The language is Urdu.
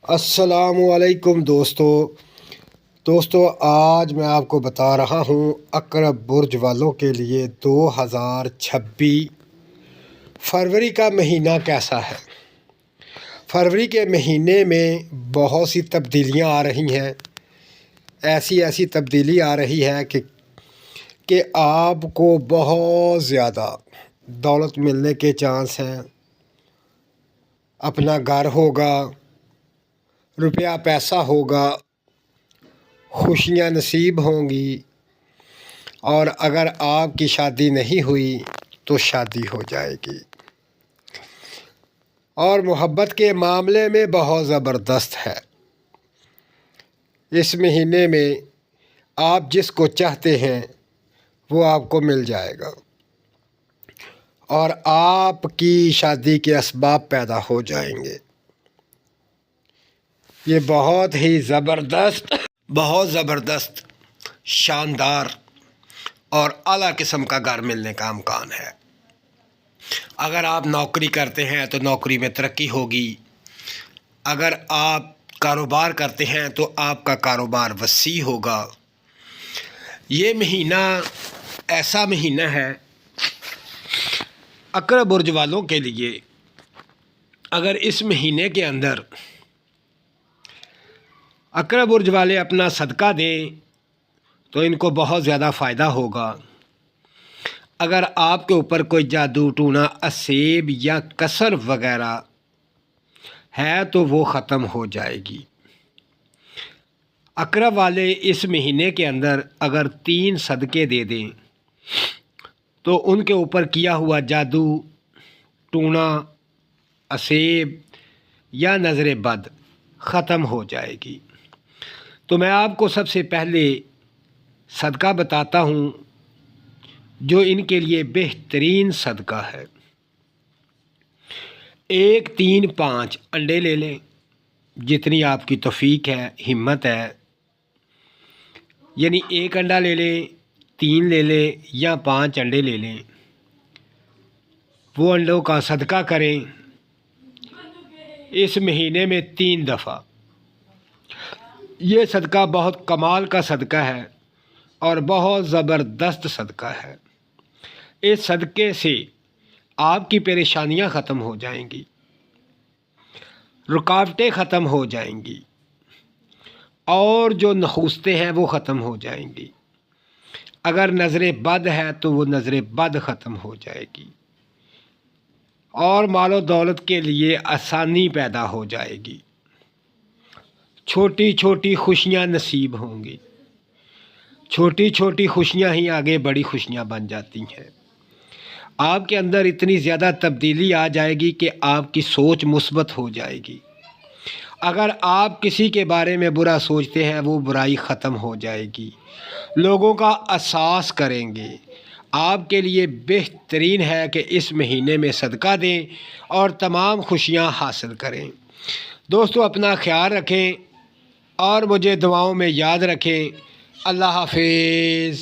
السلام علیکم دوستو آج میں آپ کو بتا رہا ہوں عقرب برج والوں کے لیے 2026 فروری کا مہینہ کیسا ہے۔ فروری کے مہینے میں بہت سی تبدیلیاں آ رہی ہیں، ایسی تبدیلی آ رہی ہے کہ آپ کو بہت زیادہ دولت ملنے کے چانس ہیں، اپنا گھر ہوگا، روپیہ پیسہ ہوگا، خوشیاں نصیب ہوں گی، اور اگر آپ کی شادی نہیں ہوئی تو شادی ہو جائے گی، اور محبت کے معاملے میں بہت زبردست ہے۔ اس مہینے میں آپ جس کو چاہتے ہیں وہ آپ کو مل جائے گا، اور آپ کی شادی کے اسباب پیدا ہو جائیں گے۔ یہ بہت ہی زبردست شاندار اور اعلیٰ قسم کا گھر ملنے کا امکان ہے۔ اگر آپ نوکری کرتے ہیں تو نوکری میں ترقی ہوگی، اگر آپ کاروبار کرتے ہیں تو آپ کا کاروبار وسیع ہوگا۔ یہ مہینہ ایسا مہینہ ہے عقرب برج والوں کے لیے، اگر اس مہینے کے اندر عقرب برج والے اپنا صدقہ دیں تو ان کو بہت زیادہ فائدہ ہوگا۔ اگر آپ کے اوپر کوئی جادو ٹونا، اسیب یا کسر وغیرہ ہے تو وہ ختم ہو جائے گی۔ عقرب والے اس مہینے کے اندر اگر 3 صدقے دے دیں تو ان کے اوپر کیا ہوا جادو ٹونا، اسیب یا نظر بد ختم ہو جائے گی۔ تو میں آپ کو سب سے پہلے صدقہ بتاتا ہوں جو ان کے لیے بہترین صدقہ ہے۔ 1 3 5 انڈے لے لیں، جتنی آپ کی توفیق ہے، ہمت ہے، یعنی 1 انڈا لے لیں، 3 لے لیں یا 5 انڈے لے لیں۔ وہ انڈوں کا صدقہ کریں اس مہینے میں 3 دفعہ۔ یہ صدقہ بہت کمال کا صدقہ ہے اور بہت زبردست صدقہ ہے۔ اس صدقے سے آپ کی پریشانیاں ختم ہو جائیں گی، رکاوٹیں ختم ہو جائیں گی، اور جو نحوستیں ہیں وہ ختم ہو جائیں گی۔ اگر نظر بد ہے تو وہ نظر بد ختم ہو جائے گی، اور مال و دولت کے لیے آسانی پیدا ہو جائے گی۔ چھوٹی چھوٹی خوشیاں نصیب ہوں گی، چھوٹی چھوٹی خوشیاں ہی آگے بڑی خوشیاں بن جاتی ہیں۔ آپ کے اندر اتنی زیادہ تبدیلی آ جائے گی کہ آپ کی سوچ مثبت ہو جائے گی۔ اگر آپ کسی کے بارے میں برا سوچتے ہیں وہ برائی ختم ہو جائے گی، لوگوں کا احساس کریں گے۔ آپ کے لیے بہترین ہے کہ اس مہینے میں صدقہ دیں اور تمام خوشیاں حاصل کریں۔ دوستو اپنا خیال رکھیں اور مجھے دعاؤں میں یاد رکھیں۔ اللہ حافظ۔